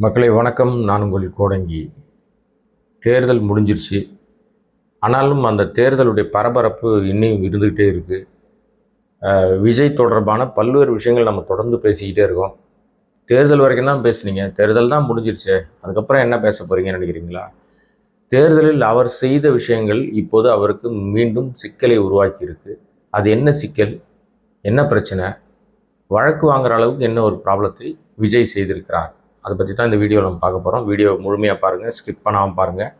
மக்களை வணக்கம். நான் உங்கள் கோடங்கி. தேர்தல் முடிஞ்சிருச்சு. ஆனாலும் அந்த தேர்தலுடைய பரபரப்பு இன்னும் இருந்துக்கிட்டே இருக்குது. விஜய் தொடர்பான பல்வேறு விஷயங்கள் நம்ம தொடர்ந்து பேசிக்கிட்டே இருக்கோம். தேர்தல் வரைக்கும் தான் பேசுனீங்க, தேர்தல் தான் முடிஞ்சிருச்சே, அதுக்கப்புறம் என்ன பேச போகிறீங்கன்னு நினைக்கிறீங்களா? தேர்தலில் அவர் செய்த விஷயங்கள் இப்போது அவருக்கு மீண்டும் சிக்கலை உருவாக்கி இருக்கு. அது என்ன சிக்கல், என்ன பிரச்சனை, வழக்கு வாங்குற அளவுக்கு என்ன ஒரு ப்ராப்ளத்தை விஜய் செய்திருக்கிறார், அதை பற்றி தான் இந்த வீடியோவில் நம்ம பார்க்க போகிறோம். வீடியோ முழுமையாக பாருங்கள், ஸ்கிப் பண்ணாமல் பாருங்கள்.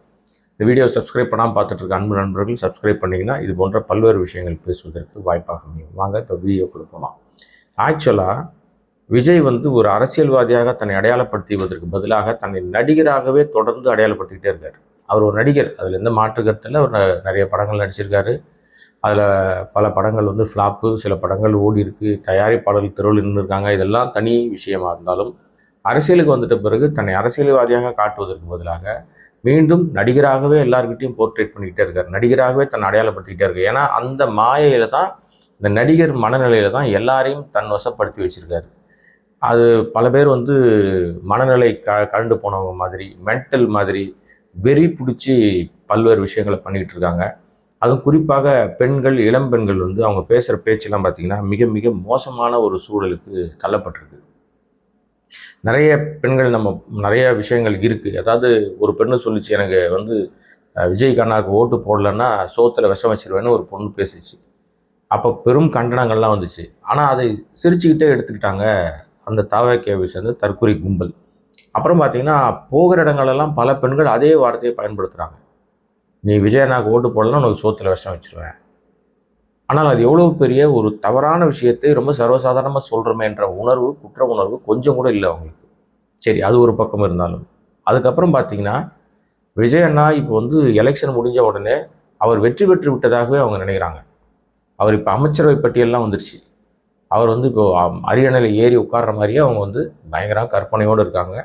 இந்த வீடியோ சப்ஸ்கிரைப் பண்ணாமல் பார்த்துட்டு இருக்க அன்பு நண்பர்கள் சப்ஸ்கிரைப் பண்ணிங்கன்னா இது போன்ற பல்வேறு விஷயங்கள் பேசுவதற்கு வாய்ப்பாக முடியும். வாங்க இப்போ வீடியோக்குள்ள போகலாம். ஆக்சுவலாக விஜய் ஒரு அரசியல்வாதியாக தன்னை அடையாளப்படுத்துவதற்கு பதிலாக தன்னை நடிகராகவே தொடர்ந்து அடையாளப்படுத்திக்கிட்டே இருக்கார். அவர் ஒரு நடிகர், அதில் எந்த மாற்று கருத்தில் அவர் நிறைய படங்கள் நடிச்சிருக்காரு. அதில் பல படங்கள் ஃப்ளாப்பு, சில படங்கள் ஓடி இருக்குது, தயாரிப்பாளர்கள் தெருவில் நின்று இருக்காங்க. இதெல்லாம் தனி விஷயமா இருந்தாலும் அரசியலுக்கு வந்துட்ட பிறகு தன்னை அரசியல்வாதியாக காட்டுவதற்கு பதிலாக மீண்டும் நடிகராகவே எல்லார்கிட்டையும் போர்ட்ரேட் பண்ணிக்கிட்டே இருக்கார். நடிகராகவே தன்னை அடையாளப்படுத்திக்கிட்டே இருக்கார். ஏன்னா அந்த மாயையில் தான், இந்த நடிகர் மனநிலையில் தான் எல்லாரையும் தன் வசப்படுத்தி வச்சுருக்காரு. அது பல பேர் மனநிலை கலண்டு போனவங்க மாதிரி, மென்டல் மாதிரி வெறி பிடிச்சி பல்வேறு விஷயங்களை பண்ணிக்கிட்டு இருக்காங்க. அதுவும் குறிப்பாக பெண்கள், இளம் பெண்கள் அவங்க பேசுகிற பேச்செல்லாம் பார்த்திங்கன்னா மிக மிக மோசமான ஒரு சூழலுக்கு தள்ளப்பட்டிருக்கு. நிறைய பெண்கள் நிறைய விஷயங்கள் இருக்குது. அதாவது ஒரு பெண்ணு சொல்லிச்சு, எனக்கு விஜய் கண்ணாவுக்கு ஓட்டு போடலன்னா சோத்தில் விஷம் வச்சிருவேன்னு ஒரு பொண்ணு பேசிச்சு. அப்போ பெரும் கண்டனங்கள்லாம் வந்துச்சு. ஆனால் அதை சிரிச்சுக்கிட்டே எடுத்துக்கிட்டாங்க அந்த தாவகேவை சேர்ந்த தற்கொலை கும்பல். அப்புறம் பார்த்தீங்கன்னா போகிற இடங்களெல்லாம் பல பெண்கள் அதே வார்த்தையை பயன்படுத்துகிறாங்க. நீ விஜய் அண்ணாவுக்கு ஓட்டு போடலன்னா உனக்கு சோத்தில் விஷம் வச்சிருவேன். ஆனால் அது எவ்வளோ பெரிய ஒரு தவறான விஷயத்தை ரொம்ப சர்வசாதாரணமாக சொல்கிறோமே என்ற உணர்வு, குற்ற உணர்வு கொஞ்சம் கூட இல்லை அவங்களுக்கு. சரி, அது ஒரு பக்கம் இருந்தாலும் அதுக்கப்புறம் பார்த்தீங்கன்னா விஜய் அண்ணா இப்போ எலெக்ஷன் முடிஞ்ச உடனே அவர் வெற்றி பெற்று விட்டதாகவே அவங்க நினைக்கிறாங்க. அவர் இப்போ அமைச்சரவை பட்டியல்லாம் வந்துருச்சு. அவர் இப்போ அரியணையில் ஏறி உட்கார்ற மாதிரியே அவங்க பயங்கர கற்பனையோடு இருக்காங்க.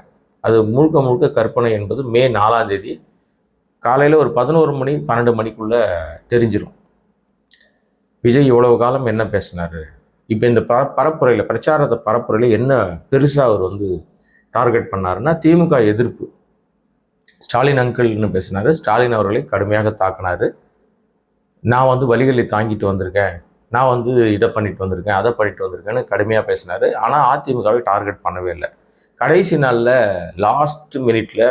அது முழுக்க முழுக்க கற்பனை என்பது மே 4ஆம் தேதி காலையில் ஒரு 11 மணி 12 மணிக்குள்ளே தெரிஞ்சிடும். விஜய் இவ்வளவு காலம் என்ன பேசினார், இப்போ இந்த பரப்புரையில், பிரச்சாரத்தை பரப்புரையில் என்ன பெருசாக அவர் டார்கெட் பண்ணாருன்னா திமுக எதிர்ப்பு. ஸ்டாலின் அங்கிள்னு பேசினார். ஸ்டாலின் அவர்களை கடுமையாக தாக்கினார். நான் வழிகளை தாங்கிட்டு வந்திருக்கேன், நான் இதை பண்ணிட்டு வந்திருக்கேன், அதை பண்ணிட்டு வந்திருக்கேன்னு கடுமையாக பேசினார். ஆனால் அதிமுகவை டார்கெட் பண்ணவே இல்லை. கடைசி நாளில் லாஸ்ட் மினிட்ல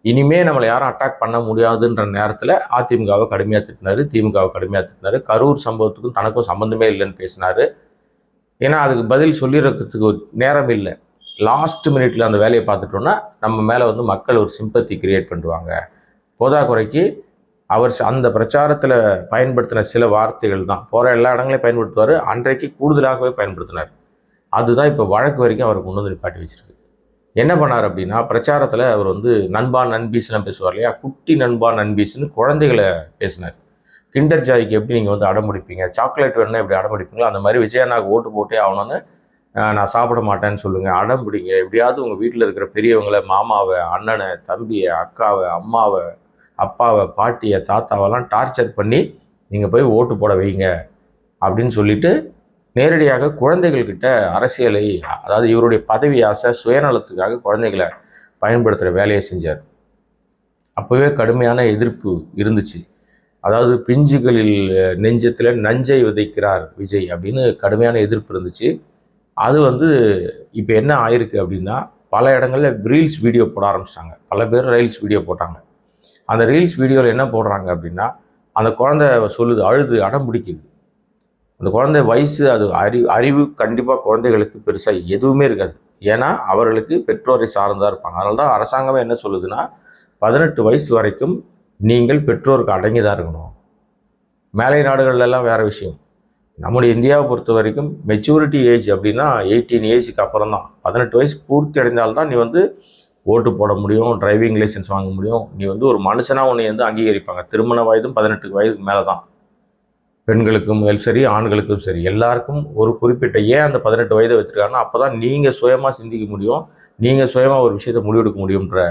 இனிமே நம்மளை யாரும் அட்டாக் பண்ண முடியாதுன்ற நேரத்தில் அதிமுகவை கடுமையாக திட்டினார், திமுகவை கடுமையாக திட்டினார். கரூர் சம்பவத்துக்கும் தனக்கும் சம்மந்தமே இல்லைன்னு பேசினார். ஏன்னா அதுக்கு பதில் சொல்லிடுறதுக்கு ஒரு நேரம் இல்லை. லாஸ்ட் மினிட்ல அந்த வேலையை பார்த்துட்டோன்னா நம்ம மேலே மக்கள் ஒரு சிம்பத்தி கிரியேட் பண்ணுவாங்க. போதாக்குறைக்கு அவர் அந்த பிரச்சாரத்தில் பயன்படுத்தின சில வார்த்தைகள் தான் போகிற எல்லா இடங்களையும் பயன்படுத்துவார். அன்றைக்கு கூடுதலாகவே பயன்படுத்தினார். அதுதான் இப்போ வழக்கு வரைக்கும் அவருக்கு கொண்டு நிப்பாட்டி வச்சிருக்கு. என்ன பண்ணார் அப்படின்னா, பிரச்சாரத்தில் அவர் நண்பா நண்பீஸ்லாம் பேசுவார் இல்லையா, குட்டி நண்பா நண்பீஸ்ன்னு குழந்தைகளை பேசினார். கிண்டர் ஜாய்க்கு எப்படி நீங்கள் அடம்பிடிப்பீங்க, சாக்லேட் வேணுன்னா எப்படி அடம்பிடிப்பீங்களோ அந்த மாதிரி விஜய் அண்ணாவுக்கு ஓட்டு போட்டே ஆகணும்னு நான் சாப்பிட மாட்டேன்னு சொல்லுங்கள், அடம் பிடிங்க. எப்படியாவது உங்கள் வீட்டில் இருக்கிற பெரியவங்களை, மாமாவை, அண்ணனை, தம்பியை, அக்காவை, அம்மாவை, அப்பாவை, பாட்டியை, தாத்தாவெல்லாம் டார்ச்சர் பண்ணி நீங்கள் போய் ஓட்டு போட வைங்க அப்படின்னு சொல்லிட்டு நேரடியாக குழந்தைகள்கிட்ட அரசியலை, அதாவது இவருடைய பதவி ஆசை, சுயநலத்துக்காக குழந்தைகளை பயன்படுத்துகிற வேலையை செஞ்சார். அப்போவே கடுமையான எதிர்ப்பு இருந்துச்சு. அதாவது பிஞ்சுகளில் நெஞ்சத்தில் நஞ்சை விதைக்கிறார் விஜய் அப்படின்னு கடுமையான எதிர்ப்பு இருந்துச்சு. அது இப்போ என்ன ஆயிருக்கு அப்படின்னா, பல இடங்களில் ரீல்ஸ் வீடியோ போட ஆரம்பிச்சிட்டாங்க. பல பேர் ரீல்ஸ் வீடியோ போட்டாங்க. அந்த ரீல்ஸ் வீடியோவில் என்ன போடுறாங்க அப்படின்னா, அந்த குழந்தை சொல்லுது, அழுது அடம் பிடிக்குது. அந்த குழந்தை வயசு, அது அறிவு கண்டிப்பாக குழந்தைகளுக்கு பெருசாக எதுவுமே இருக்காது. ஏன்னா அவர்களுக்கு பெற்றோரை சார்ந்தா இருப்பாங்க. அதனால தான் அரசாங்கமே என்ன சொல்லுதுன்னா, 18 வயசு வரைக்கும் நீங்கள் பெற்றோருக்கு அடங்கி தான் இருக்கணும். மேலை நாடுகள்லாம் வேறு விஷயம். நம்முடைய இந்தியாவை பொறுத்த வரைக்கும் மெச்சூரிட்டி ஏஜ் அப்படின்னா 18 ஏஜுக்கு அப்புறம் தான். 18 வயசு பூர்த்தி அடைந்தால்தான் நீ ஓட்டு போட முடியும், டிரைவிங் லைசன்ஸ் வாங்க முடியும். நீ ஒரு மனுஷனாக உன்னை அங்கீகரிப்பாங்க. திருமண வயதும் 18 வயதுக்கு மேலே தான். பெண்களுக்கும் சரி, ஆண்களுக்கும் சரி, எல்லாருக்கும் ஒரு குறிப்பிட்ட, ஏன் அந்த 18 வயதை வச்சுருக்காங்கன்னா, அப்போ தான் நீங்கள் சுயமாக சிந்திக்க முடியும், நீங்கள் சுயமாக ஒரு விஷயத்தை முடிவெடுக்க முடியுன்ற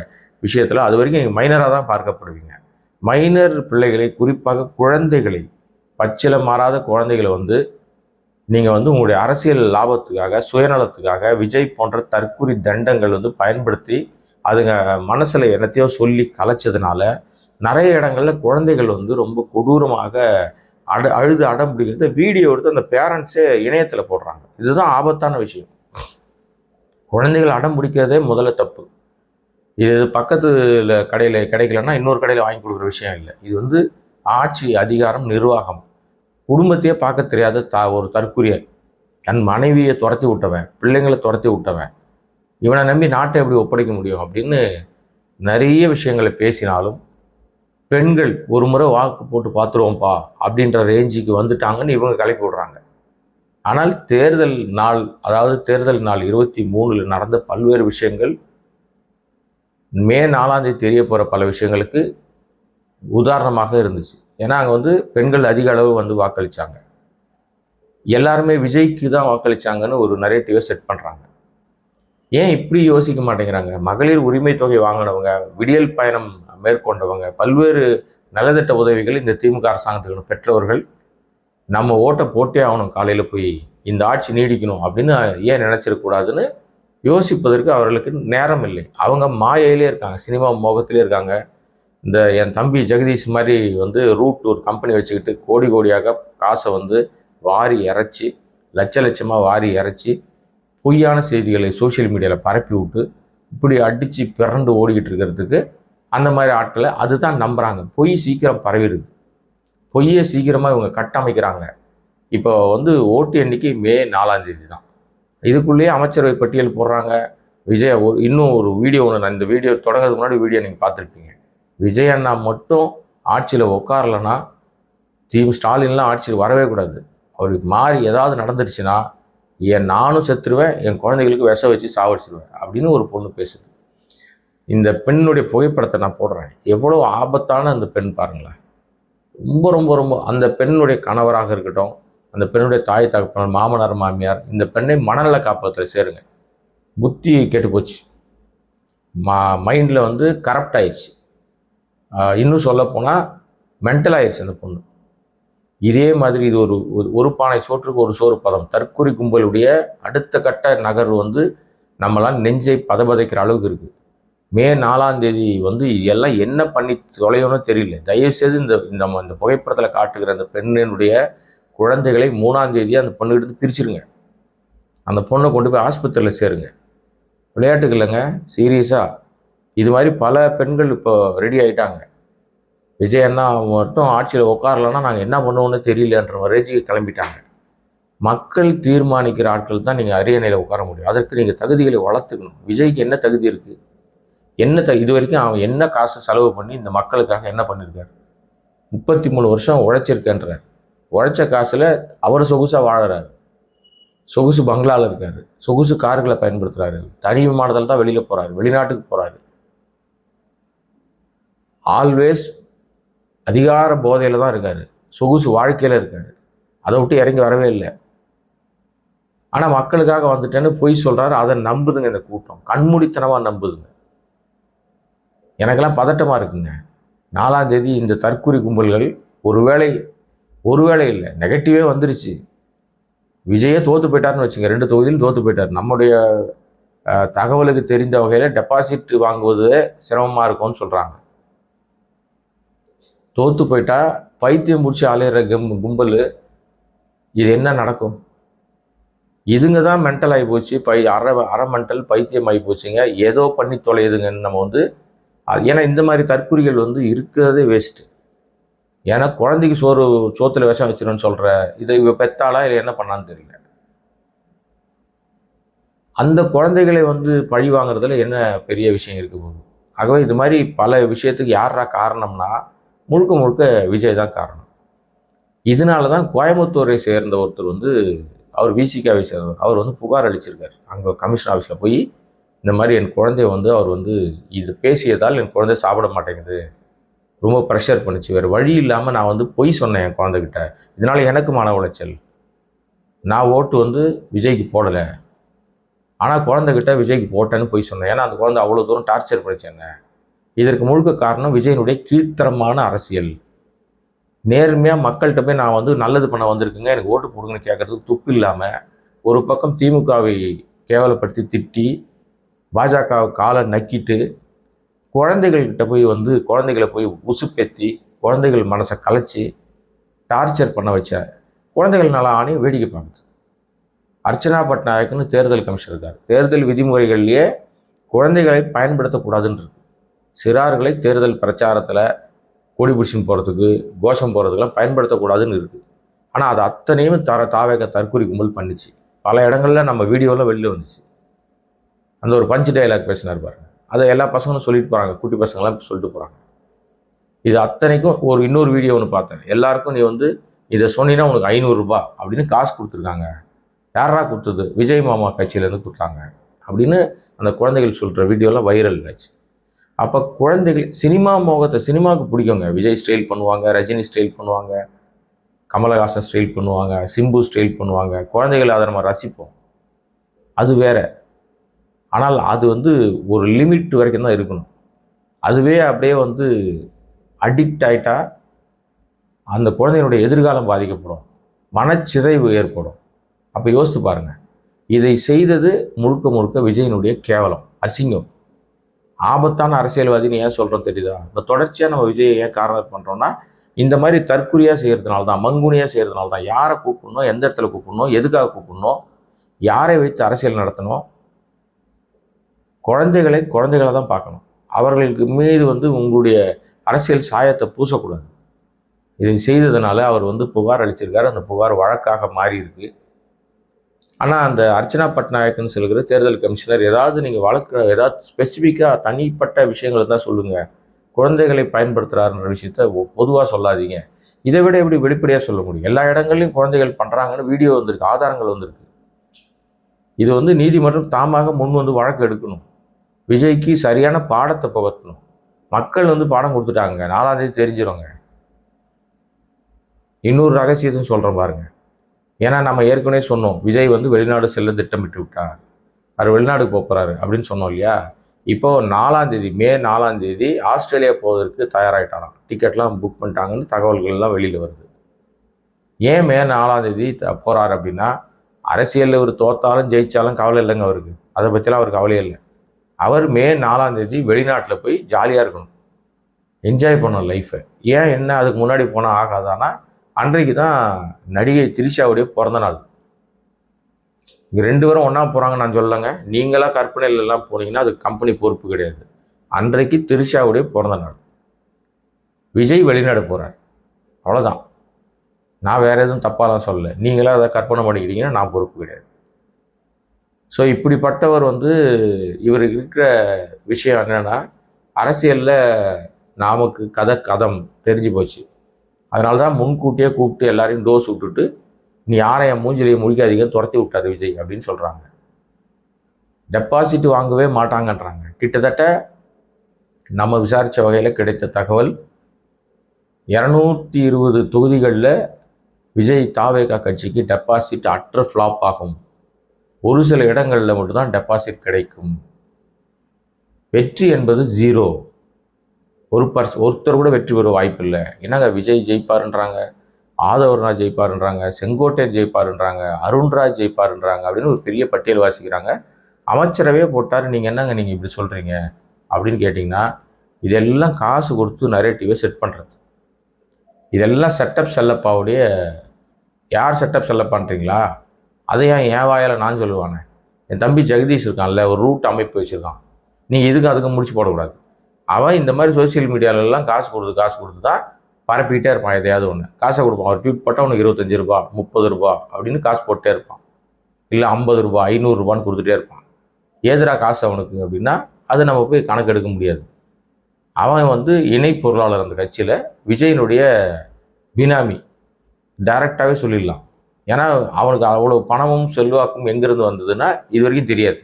விஷயத்தில் அது வரைக்கும் நீங்கள் மைனராக தான் பார்க்கப்படுவீங்க. மைனர் பிள்ளைகளை, குறிப்பாக குழந்தைகளை, பச்சில மாறாத குழந்தைகளை நீங்கள் உங்களுடைய அரசியல் லாபத்துக்காக, சுயநலத்துக்காக விஜய் போன்ற தற்குறி தண்டங்கள் பயன்படுத்தி அதுங்க மனசில் என்னத்தையோ சொல்லி கலைச்சதுனால நிறைய இடங்கள்ல குழந்தைகள் வந்து ரொம்ப கொடூரமாக அழுது அடம் பிடிக்கிறத வீடியோ எடுத்து அந்த பேரண்ட்ஸே இணையத்தில் போடுறாங்க. இதுதான் ஆபத்தான விஷயம். குழந்தைகள் அடம் பிடிக்கிறதே முதல்ல தப்பு. இது பக்கத்தில் கடையில் கிடைக்கலன்னா இன்னொரு கடையில் வாங்கி கொடுக்குற விஷயம் இல்லை. இது வந்து ஆட்சி, அதிகாரம், நிர்வாகம். குடும்பத்தையே பார்க்க தெரியாத ஒரு தற்குறியை, தன் மனைவியை துரத்தி விட்டவன், பிள்ளைங்களை துரத்தி விட்டவன், இவனை நம்பி நாட்டை எப்படி ஒப்படைக்க முடியும் அப்படின்னு நிறைய விஷயங்களை பேசினாலும் பெண்கள் ஒரு முறை வாக்கு போட்டு பார்த்துருவோம்ப்பா அப்படின்ற ரேஞ்சுக்கு வந்துட்டாங்கன்னு இவங்க கிளப்பி விடுறாங்க. ஆனால் தேர்தல் நாள், அதாவது தேர்தல் நாள் 23 நடந்த பல்வேறு விஷயங்கள் மே 4 தெரிய போகிற பல விஷயங்களுக்கு உதாரணமாக இருந்துச்சு. ஏன்னா அங்கே வந்து பெண்கள் அதிக அளவு வந்து வாக்களித்தாங்க. எல்லாருமே விஜய்க்கு தான் வாக்களித்தாங்கன்னு ஒரு நரேட்டிவை செட் பண்ணுறாங்க. ஏன் இப்படி யோசிக்க மாட்டேங்கிறாங்க? மகளிர் உரிமை தொகை வாங்கினவங்க, விடியல் பயணம் மேற்கொண்டவங்க, பல்வேறு நலத்திட்ட உதவிகள் இந்த திமுக அரசாங்கத்துக்கு பெற்றவர்கள் நம்ம ஓட்டை போட்டே ஆகணும், காலையில் போய் இந்த ஆட்சி நீடிக்கணும் அப்படின்னு ஏன் நினச்சிடக்கூடாதுன்னு யோசிப்பதற்கு அவர்களுக்கு நேரம் இல்லை. அவங்க மாயையிலே இருக்காங்க, சினிமா மோகத்திலே இருக்காங்க. இந்த என் தம்பி ஜெகதீஷ் மாதிரி வந்து ரூட் ஒரு கம்பெனி வச்சுக்கிட்டு கோடி கோடியாக காசை வந்து வாரி இறைச்சி, லட்சமாக வாரி இறைச்சி பொய்யான செய்திகளை சோஷியல் மீடியாவில் பரப்பி விட்டு இப்படி அடித்து பிறண்டு ஓடிக்கிட்டு இருக்கிறதுக்கு அந்த மாதிரி ஆட்களை அதுதான் நம்புகிறாங்க. பொய் சீக்கிரம் பரவிடுது, பொய்யை சீக்கிரமாக இவங்க கட்டமைக்கிறாங்க. இப்போ வந்து ஓட்டு எண்ணிக்கை மே 4 தான். இதுக்குள்ளேயே அமைச்சரவை பட்டியல் போடுறாங்க. விஜய் இன்னும் ஒரு வீடியோ ஒன்று, நான் இந்த வீடியோ தொடங்கிறதுக்கு முன்னாடி வீடியோ நீங்கள் பார்த்துருப்பீங்க. விஜய் அண்ணா மட்டும் ஆட்சியில் உட்காரலைன்னா ஸ்டாலின்லாம் ஆட்சியில் வரவே கூடாது. அவருக்கு மாறி ஏதாவது நடந்துருச்சுன்னா நானும் செத்துருவேன், என் குழந்தைகளுக்கு விஷம் வச்சு சாவடிச்சிருவேன் அப்படின்னு ஒரு பொண்ணு பேசுது. இந்த பெண்ணுடைய புகைப்படத்தை நான் போடுறேன். எவ்வளோ ஆபத்தான அந்த பெண் பாருங்களேன். ரொம்ப ரொம்ப ரொம்ப அந்த பெண்ணுடைய கணவராக இருக்கட்டும், அந்த பெண்ணுடைய தாய் தகப்பனர், மாமனார் மாமியார், இந்த பெண்ணை மனநல காப்பகத்தில் சேருங்க. புத்தி கெட்டு போச்சு, மைண்டில் வந்து கரப்ட் ஆயிடுச்சு. இன்னும் சொல்லப்போனால் மென்டல் ஆயிடுச்சு அந்த பொண்ணு. இதே மாதிரி இது ஒரு பானை சோற்றுக்கு ஒரு சோறு பதம். தற்குறி கும்பலுடைய அடுத்த கட்ட நகர்வு வந்து நம்மளால் நெஞ்சை பதபதைக்கிற அளவுக்கு இருக்குது. மே 4 வந்து எல்லாம் என்ன பண்ணி தொலையணும்னு தெரியல. தயவுசெய்து இந்த புகைப்படத்தில் காட்டுகிற அந்த பெண்ணினுடைய குழந்தைகளை 3 அந்த பொண்ணுகிட்ட பிரிச்சுருங்க. அந்த பொண்ணை கொண்டு போய் ஆஸ்பத்திரியில் சேருங்க. விளையாட்டுக்கு இல்லைங்க, சீரியஸாக. இது மாதிரி பல பெண்கள் இப்போ ரெடி ஆகிட்டாங்க. விஜய் அண்ணா மட்டும் ஆட்சியில் உட்காரலன்னா நாங்கள் என்ன பண்ணுவோன்னு தெரியலன்ற ரேஞ்சுக்கு கிளம்பிட்டாங்க. மக்கள் தீர்மானிக்கிற ஆட்கள் தான் நீங்கள் அரியணையில் உட்கார முடியும். அதற்கு நீங்கள் தகுதிகளை வளர்த்துக்கணும். விஜய்க்கு என்ன தகுதி இருக்குது? இது வரைக்கும் அவன் என்ன காசு செலவு பண்ணி இந்த மக்களுக்காக என்ன பண்ணியிருக்காரு? 33 வருஷம் உழைச்சிருக்கேன்றார். உழைச்ச காசில் அவர் சொகுசாக வாழறாரு, சொகுசு பங்களாவில் இருக்காரு, சொகுசு கார்களை பயன்படுத்துகிறாரு, தனி விமானத்தில் தான் வெளியில் போகிறாரு, வெளிநாட்டுக்கு போகிறாரு. ஆல்வேஸ் அதிகார போதையில் தான் இருக்கார், சொகுசு வாழ்க்கையில் இருக்கார். அதை விட்டு இறங்கி வரவே இல்லை. ஆனால் மக்களுக்காக வந்துட்டேன்னு பொய் சொல்கிறாரு. அதை நம்புதுங்க இந்த கூட்டம், கண்மூடித்தனமாக நம்புதுங்க. எனக்கெல்லாம் பதட்டமாக இருக்குங்க. 4 இந்த தற்குறி கும்பல்கள் ஒருவேளை இல்லை, நெகட்டிவே வந்துருச்சு. விஜயே தோற்று போயிட்டார்னு வச்சுங்க, 2 தொகுதியிலும் தோற்று போயிட்டார். நம்முடைய தகவலுக்கு தெரிந்த வகையில் டெபாசிட் வாங்குவது சிரமமாக இருக்கும்னு சொல்கிறாங்க. தோற்று போயிட்டா பைத்தியம் பிடிச்சி அலையிற கும்பல் இது என்ன நடக்கும்? இதுங்க தான் மென்டல் ஆகி போச்சு, அரை மென்டல் பைத்தியம் ஆகி போச்சுங்க. ஏதோ பண்ணி தொலையுதுங்கன்னு நம்ம வந்து, ஏன்னா இந்த மாதிரி தற்குறிகள் வந்து இருக்கிறதே வேஸ்ட்டு. ஏன்னா குழந்தைக்கு சோத்தில் விஷம் வச்சிருன்னு சொல்கிற இதை இவ பெத்தாளா இல்லை என்ன பண்ணான்னு தெரியல. அந்த குழந்தைகளை வந்து பழி வாங்குறதுல என்ன பெரிய விஷயம் இருக்க போகுது? ஆகவே இது மாதிரி பல விஷயத்துக்கு யாரா காரணம்னா முழுக்க விஜய் தான் காரணம். இதனால தான் கோயம்புத்தூரை சேர்ந்த ஒருத்தர் வந்து, அவர் விசிகாவை சேர்ந்தவர், அவர் வந்து புகார் அளிச்சிருக்கார். அங்கே கமிஷன் ஆஃபீஸில் போய் இந்த மாதிரி என் குழந்தைய வந்து அவர் வந்து இது பேசியதால் என் குழந்தை சாப்பிட மாட்டேங்குது, ரொம்ப ப்ரெஷர் பண்ணிச்சு, வேறு வழி இல்லாமல் நான் வந்து பொய் சொன்னேன் என் குழந்தைகிட்ட, இதனால் எனக்கு மன உளைச்சல், நான் ஓட்டு வந்து விஜய்க்கு போடலை, ஆனால் குழந்தைகிட்ட விஜய்க்கு போட்டேன்னு பொய் சொன்னேன், ஏன்னா அந்த குழந்தை அவ்வளோ தூரம் டார்ச்சர் பண்ணிச்சேங்க. இதற்கு முழுக்க காரணம் விஜயனுடைய கீழ்த்தரமான அரசியல். நேர்மையாக மக்கள்கிட்ட போய் நான் வந்து நல்லது பண்ண வந்திருக்குங்க, எனக்கு ஓட்டு போடுங்கன்னு கேட்கறதுக்கு துப்பு இல்லாமல் ஒரு பக்கம் திமுகவை கேவலப்படுத்தி திட்டி பாஜக காலை நக்கிட்டு குழந்தைகள்கிட்ட போய் வந்து குழந்தைகளை போய் உசுப்பேற்றி குழந்தைகள் மனசை கலைச்சி டார்ச்சர் பண்ண வச்ச குழந்தைகள் நல ஆணையம் வேடிக்கை பார்க்குது. அர்ச்சனா பட்நாயக்னு தேர்தல் கமிஷன் இருக்கார். தேர்தல் விதிமுறைகள்லேயே குழந்தைகளை பயன்படுத்தக்கூடாதுன்னு இருக்கு. சிறார்களை தேர்தல் பிரச்சாரத்தில் கொடி பிடிச்சின்னு போகிறதுக்கு கோஷம் போகிறதுக்கெல்லாம் பயன்படுத்தக்கூடாதுன்னு இருக்குது. ஆனால் அது அத்தனையும் தாவேக தற்கொலை கும்பல் பண்ணிச்சு. பல இடங்களில் நம்ம வீடியோவில் வெளியில் வந்துச்சு. அந்த ஒரு பஞ்ச் டைலாக் பேசினார் பாருங்க, அதை எல்லா பசங்களும் சொல்லிட்டு போகிறாங்க, குட்டி பசங்களாம் சொல்லிட்டு போகிறாங்க. இது அத்தனைக்கும் இன்னொரு வீடியோ ஒன்று பார்த்தேன். எல்லாருக்கும் நீ வந்து இதை சொன்னீங்கன்னா உனக்கு 500 ரூபாய் அப்படின்னு காசு கொடுத்துருக்காங்க. யாரா கொடுத்தது? விஜய் மாமா கட்சியிலேருந்து கொடுத்தாங்க அப்படின்னு அந்த குழந்தைகள் சொல்கிற வீடியோலாம் வைரல் ஆச்சு. அப்போ குழந்தைகள் சினிமா மோகத்தை, சினிமாவுக்கு பிடிக்குங்க. விஜய் ஸ்டைல் பண்ணுவாங்க, ரஜினி ஸ்டைல் பண்ணுவாங்க, கமலஹாசன் ஸ்டைல் பண்ணுவாங்க, சிம்பு ஸ்டைல் பண்ணுவாங்க. குழந்தைகள் அதை நம்ம ரசிப்போம், அது வேற. ஆனால் அது வந்து ஒரு லிமிட் வரைக்கும் தான் இருக்கணும். அதுவே அப்படியே வந்து அடிக்ட் ஆகிட்டா அந்த குழந்தைகளுடைய எதிர்காலம் பாதிக்கப்படும், மனச்சிதைவு ஏற்படும். அப்போ யோசித்து பாருங்கள், இதை செய்தது முழுக்க முழுக்க விஜயனுடைய கேவலம், அசிங்கம். ஆபத்தான அரசியல்வாதின்னு ஏன் சொல்கிறோம் தெரியுதா? இப்போ தொடர்ச்சியாக நம்ம விஜயை ஏன் காரணம் பண்ணுறோன்னா, இந்த மாதிரி தற்குறியாக செய்கிறதுனால தான், மங்குனியாக செய்கிறதுனால தான். யாரை கூப்பிடணும், எந்த இடத்துல கூப்பிடணும், எதுக்காக கூப்பிடணும், யாரை வைத்து அரசியல் நடத்தணும், குழந்தைகளை தான் பார்க்கணும். அவர்களுக்கு மீது வந்து உங்களுடைய அரசியல் சாயத்தை பூசக்கூடாது. இதை செய்ததுனால அவர் வந்து புகார் அளிச்சிருக்காரு. அந்த புகார் வழக்காக மாறி இருக்கு. ஆனால் அந்த அர்ச்சனா பட்நாயக்னு சொல்கிற தேர்தல் கமிஷனர் ஏதாவது நீங்கள் ஏதாவது ஸ்பெசிஃபிக்காக தனிப்பட்ட விஷயங்களை தான் சொல்லுங்கள். குழந்தைகளை பயன்படுத்துகிறாருன்ற விஷயத்த பொதுவாக சொல்லாதீங்க. இதை விட எப்படி வெளிப்படையாக சொல்ல முடியும்? எல்லா இடங்கள்லையும் குழந்தைகள் பண்ணுறாங்கன்னு வீடியோ வந்திருக்கு, ஆதாரங்கள் வந்திருக்கு. இது வந்து நீதிமன்றம் தாமாக முன் வந்து வழக்கு எடுக்கணும். விஜய்க்கு சரியான பாடத்தை புகட்டணும். மக்கள் வந்து பாடம் கொடுத்துட்டாங்க, 4ஆம் தேதி தெரிஞ்சிருங்க. இன்னொரு ரகசியத்தையும் சொல்கிறேன் பாருங்க. ஏன்னா நம்ம ஏற்கனவே சொன்னோம், விஜய் வந்து வெளிநாடு செல்ல திட்டமிட்டு விட்டார், அவர் வெளிநாடுக்கு போகிறாரு அப்படின்னு சொன்னோம் இல்லையா? இப்போ 4ஆம் தேதி, மே 4ஆம் தேதி ஆஸ்திரேலியா போவதற்கு தயாராகிட்டாராம். டிக்கெட்லாம் புக் பண்ணிட்டாங்கன்னு தகவல்கள்லாம் வெளியில் வருது. ஏன் மே 4ஆம் தேதி போகிறார் அப்படின்னா, அரசியலில் ஒரு தோத்தாலும் ஜெயித்தாலும் கவலை இல்லைங்க அவருக்கு. அதை பற்றிலாம் அவருக்கு கவலையே இல்லை. அவர் மே 4ஆம் தேதி வெளிநாட்டில் போய் ஜாலியாக இருக்கணும், என்ஜாய் பண்ணணும் லைஃப்பை. ஏன் என்ன அதுக்கு முன்னாடி போனால் ஆகாதானா, அன்றைக்கு தான் நடிகை திரிஷாவுடைய பிறந்த நாள். இங்கே 2 பேரும் ஒன்றா போகிறாங்க நான் சொல்லலைங்க. நீங்களாம் கற்பனையிலலாம் போனீங்கன்னா அது கம்பெனி பொறுப்பு கிடையாது. அன்றைக்கு திரிஷாவுடைய பிறந்த நாள். விஜய் வெளிநாடு போகிறார், அவ்வளோதான். நான் வேறு எதுவும் தப்பாலாம் சொல்லலை. நீங்களாம் அதை கற்பனை பண்ணிக்கிட்டீங்கன்னா நான் பொறுப்பு கிடையாது. ஸோ இப்படிப்பட்டவர் வந்து இவருக்கு இருக்கிற விஷயம் என்னென்னா, அரசியலில் நமக்கு கதம் தெரிஞ்சு போச்சு. அதனால தான் முன்கூட்டியே கூப்பிட்டு எல்லாரையும் டோஸ் விட்டுட்டு, நீ யாரை என் மூஞ்சிலேயே முடிக்காதீங்கன்னு துரத்தி விட்டார் விஜய் அப்படின்னு சொல்கிறாங்க. டெபாசிட் வாங்கவே மாட்டாங்கன்றாங்க. கிட்டத்தட்ட நம்ம விசாரித்த வகையில் கிடைத்த தகவல், 220 தொகுதிகளில் விஜய் தாவேகா கட்சிக்கு டெபாசிட் அற்ற ஃப்ளாப் ஆகும். ஒரு சில இடங்களில் மட்டும்தான் டெபாசிட் கிடைக்கும். வெற்றி என்பது 0. ஒருத்தர் கூட வெற்றி பெற வாய்ப்பு இல்லை. என்னங்க விஜய் ஜெயிப்பாருன்றாங்க, ஆதவர்னா ஜெயிப்பாருன்றாங்க, செங்கோட்டையன் ஜெயிப்பாருன்றாங்க, அருண்ராஜ் ஜெயிப்பாருன்றாங்க அப்படின்னு ஒரு பெரிய பட்டியல் வாசிக்கிறாங்க. அமைச்சரவே போட்டார். நீங்கள் என்னங்க நீங்கள் இப்படி சொல்கிறீங்க அப்படின்னு கேட்டிங்கன்னா, இதெல்லாம் காசு கொடுத்து நரேட்டிவை செட் பண்ணுறது. இதெல்லாம் செட்டப் செல்லப்பாவுடைய, யார் செட்டப் செல்லப்பான்றீங்களா? அதை என் வாயால் நான் சொல்லுவானே. என் தம்பி ஜெகதீஷ் இருக்கான்ல, ஒரு ரூட் அமைப்பு வச்சுருக்கான். நீங்கள் இதுக்கு அதுக்கு முடிச்சு போடக்கூடாது. அவன் இந்த மாதிரி சோசியல் மீடியாவிலலாம் காசு கொடுத்து தான் பரப்பிக்கிட்டே இருப்பான். எதையாவது ஒன்று காசை கொடுப்பான். அவர் ட்வீட் போட்டால் அவனுக்கு 25 ரூபா 30 ரூபா அப்படின்னு காசு போட்டே இருப்பான். இல்லை 50 ரூபா 500 ரூபான்னு கொடுத்துட்டே இருப்பான். ஏதுரா காசு அவனுக்கு அப்படின்னா அது நம்ம போய் கணக்கெடுக்க முடியாது. அவன் வந்து இணை பொருளாளர் அந்த கட்சியில், விஜயனுடைய பினாமி, டைரெக்டாகவே சொல்லிடலாம். ஏன்னா அவனுக்கு அவ்வளோ பணமும் செல்வாக்கும் எங்கேருந்து வந்ததுன்னா இது வரைக்கும் தெரியாது.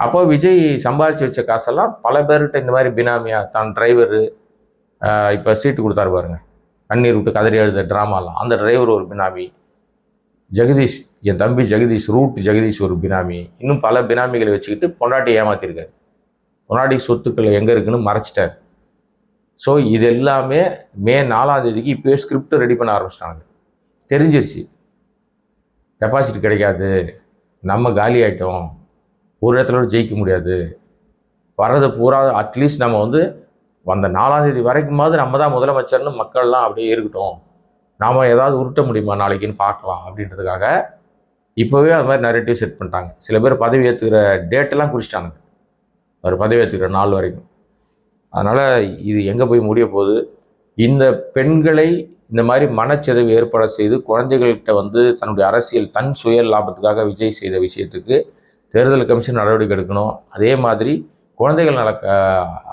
அப்போ விஜய் சம்பாதிச்சு வச்ச காசெல்லாம் பல பேர்கிட்ட இந்த மாதிரி பினாமியா, தான் டிரைவரு, இப்போ சீட்டு கொடுத்தாரு பாருங்க, கண்ணீர் விட்டு கதறி எழுத ட்ராமாலாம், அந்த டிரைவர் ஒரு பினாமி, ஜெகதீஷ் என் தம்பி ஜெகதீஷ், ரூட் ஜெகதீஷ் ஒரு பினாமி, இன்னும் பல பினாமிகளை வச்சுக்கிட்டு பொண்டாட்டி ஏமாத்திருக்காரு. பொண்டாட்டி சொத்துக்கள் எங்கே இருக்குன்னு மறைச்சிட்டார். ஸோ இது எல்லாமே மே 4ஆம் தேதிக்கு இப்போயே ஸ்கிரிப்ட் ரெடி பண்ண ஆரம்பிச்சிட்டாங்க. தெரிஞ்சிருச்சு டெபாசிட் கிடைக்காது, நம்ம காலி ஆகிட்டோம், ஒரு இடத்துல ஜெயிக்க முடியாது. வர்றது பூரா அட்லீஸ்ட் நம்ம வந்து அந்த 4ஆம் தேதி வரைக்குமாவது நம்ம தான் முதலமைச்சர்னு மக்கள்லாம் அப்படியே இருக்கட்டும், நாம் ஏதாவது உருட்ட முடியுமா நாளைக்குன்னு பார்க்கலாம் அப்படின்றதுக்காக இப்போவே அது மாதிரி நரேட்டிவ் செட் பண்ணிட்டாங்க. சில பேர் பதவி ஏற்றுக்கிற டேட்டெல்லாம் குறிச்சிட்டாங்க, அவர் பதவி ஏற்றுக்கிற நாள் வரைக்கும். அதனால் இது எங்கே போய் முடிய போகுது? இந்த பெண்களை இந்த மாதிரி மனச்சிதைவு ஏற்பட செய்து குழந்தைகள்கிட்ட வந்து தன்னுடைய அரசியல் தன் சுய லாபத்துக்காக விஜய் செய்த விஷயத்துக்கு தேர்தல் கமிஷன் நடவடிக்கை எடுக்கணும். அதே மாதிரி குழந்தைகள் நல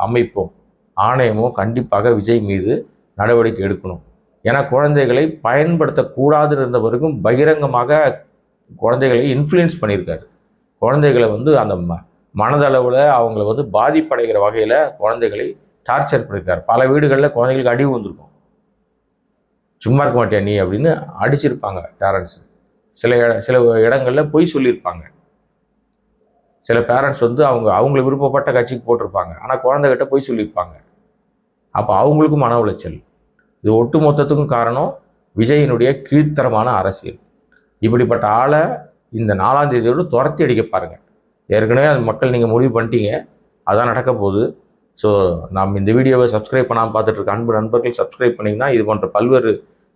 அமைப்பும் ஆணையமும் கண்டிப்பாக விஜய் மீது நடவடிக்கை எடுக்கணும். ஏன்னா குழந்தைகளை பயன்படுத்தக்கூடாதுன்னு இருந்த பிறகும் பகிரங்கமாக குழந்தைகளை இன்ஃப்ளூயன்ஸ் பண்ணியிருக்காரு. குழந்தைகளை வந்து அந்த மனதளவில் அவங்கள வந்து பாதிப்படைகிற வகையில் குழந்தைகளை டார்ச்சர் பண்ணியிருக்காரு. பல வீடுகளில் குழந்தைகளுக்கு அடி வந்திருக்கும். சும்மா இருக்க மாட்டியா நீ அப்படின்னு அடிச்சிருப்பாங்க பேரண்ட்ஸ். சில இடங்களில் பொய் சொல்லியிருப்பாங்க. சில பேரண்ட்ஸ் வந்து அவங்களுக்கு விருப்பப்பட்ட கட்சிக்கு போட்டிருப்பாங்க, ஆனால் குழந்தைகிட்ட பொய் சொல்லியிருப்பாங்க. அப்போ அவங்களுக்கும் மன உளைச்சல். இது ஒட்டு மொத்தத்துக்கும் காரணம் விஜயினுடைய கீழ்த்தரமான அரசியல். இப்படிப்பட்ட ஆளை இந்த 4ஆம் தேதியோடு துரத்தி அடிக்க பாருங்கள். ஏற்கனவே அது மக்கள் நீங்கள் முடிவு பண்ணிட்டீங்க, அதான் நடக்க போகுது. ஸோ நாம் இந்த வீடியோவை சப்ஸ்கிரைப் பண்ணாமல் பார்த்துட்டு இருக்க அன்பு நண்பர்கள் சப்ஸ்கிரைப் பண்ணிங்கன்னா இது போன்ற பல்வேறு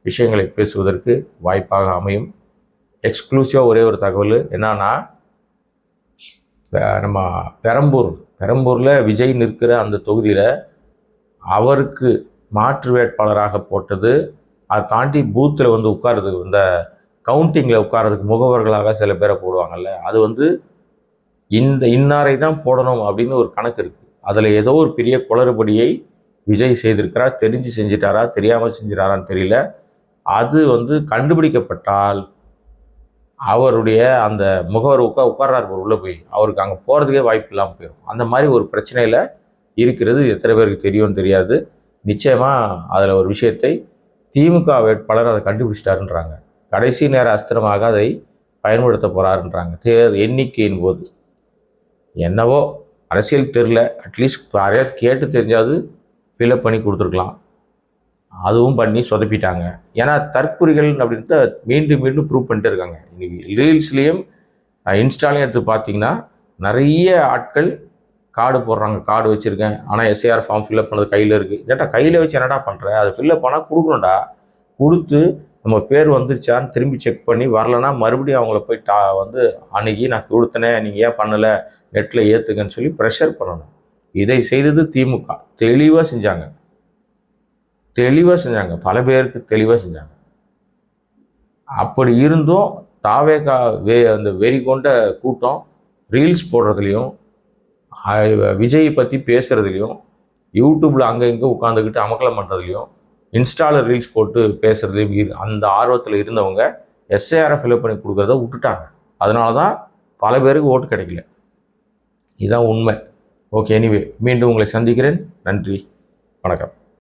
விஷயங்களை பேசுவதற்கு வாய்ப்பாக அமையும். எக்ஸ்க்ளூசிவாக ஒரே ஒரு தகவல் என்னன்னா, நம்ம பெரம்பூரில் விஜய் நிற்கிற அந்த தொகுதியில் அவருக்கு மாற்று வேட்பாளராக போட்டது, அதை தாண்டி பூத்தில் வந்து உட்கார்றதுக்கு இந்த கவுண்டிங்கில் உட்கார்றதுக்கு முகவர்களாக சில பேரை போடுவாங்கல்ல, அது வந்து இன்னாரை தான் போடணும் அப்படின்னு ஒரு கணக்கு இருக்குது. அதில் ஏதோ ஒரு பெரிய குளறுபடியை விஜய் செய்திருக்கிறார். தெரிஞ்சு செஞ்சிட்டாரா தெரியாமல் செஞ்சிட்டாரான்னு தெரியல. அது வந்து கண்டுபிடிக்கப்பட்டால் அவருடைய அந்த முகவர் உட்கார்றாரு உள்ளே போய் அவருக்கு அங்கே போகிறதுக்கே வாய்ப்பு இல்லாமல் போயிடும். அந்த மாதிரி ஒரு பிரச்சனையில் இருக்கிறது எத்தனை பேருக்கு தெரியும்னு தெரியாது. நிச்சயமாக அதில் ஒரு விஷயத்தை திமுக வேட்பாளர் அதை கண்டுபிடிச்சிட்டாருன்றாங்க. கடைசி நேர அஸ்திரமாக அதை பயன்படுத்த போகிறாருன்றாங்க எண்ணிக்கையின் போது. என்னவோ அரசியல் தெரில, அட்லீஸ்ட் யாரையாவது கேட்டு தெரிஞ்சாவது ஃபில்அப் பண்ணி கொடுத்துருக்கலாம். அதுவும் பண்ணி சொதப்பிட்டாங்க. ஏன்னா தற்குறிகள் அப்படின்ட்டு மீண்டும் மீண்டும் ப்ரூவ் பண்ணிட்டு இருக்காங்க. இன்னைக்கு ரீல்ஸ்லேயும் இன்ஸ்டாலையும் எடுத்து பார்த்தீங்கன்னா நிறைய ஆட்கள் கார்டு போடுறாங்க, கார்டு வச்சுருக்கேன், ஆனால் எஸ்ஏஆர் ஃபார்ம் ஃபில்அப் பண்ணது கையில் இருக்குது. ஏன்டா கையில் வச்சு என்னடா பண்ணுற, அதை ஃபில்அப் பண்ணால் கொடுக்கணும்டா, கொடுத்து நம்ம பேர் வந்துருச்சான்னு திரும்பி செக் பண்ணி வரலைன்னா மறுபடியும் அவங்கள போய் வந்து அணுகி நான் கொடுத்தனே நீங்கள் ஏன் பண்ணலை நெட்டில் ஏற்றுங்கன்னு சொல்லி ப்ரெஷர் பண்ணணும். இதை செய்தது திமுக. தெளிவாக செஞ்சாங்க, பல பேருக்கு தெளிவாக செஞ்சாங்க. அப்படி இருந்தும் தாவேகா அந்த வெறி கொண்ட கூட்டம் ரீல்ஸ் போடுறதுலையும் விஜயை பற்றி பேசுகிறதுலையும் யூடியூப்பில் அங்கே இங்கே உட்காந்துக்கிட்டு அமக்கலம் பண்ணுறதுலையும் இன்ஸ்டாவில் ரீல்ஸ் போட்டு பேசுகிறதுலையும் அந்த ஆர்வத்தில் இருந்தவங்க எஸ்ஏஆரை ஃபில்அப் பண்ணி கொடுக்குறத விட்டுட்டாங்க. அதனால தான் பல பேருக்கு ஓட்டு கிடைக்கல. இதுதான் உண்மை. ஓகே, எனிவே மீண்டும் உங்களை சந்திக்கிறேன். நன்றி, வணக்கம்.